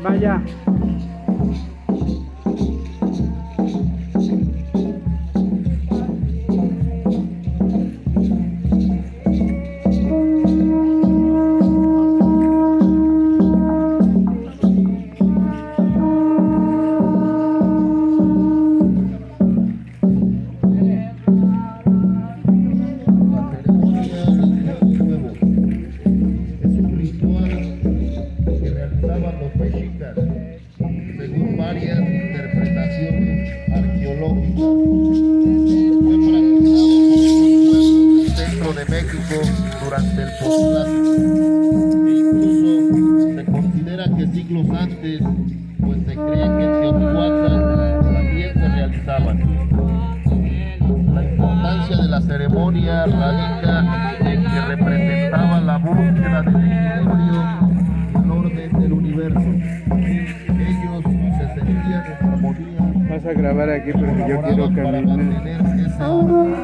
Maya. Según varias interpretaciones arqueológicas, fue practicado por los pueblos del centro de México durante el Posclásico, e incluso se considera que siglos antes, pues se cree que en Teotihuacán también se realizaban. La importancia de la ceremonia radica en que representaba la búsqueda del equilibrio y el orden del universo. vas a grabar aquí porque yo quiero para caminar. mantener ese orden.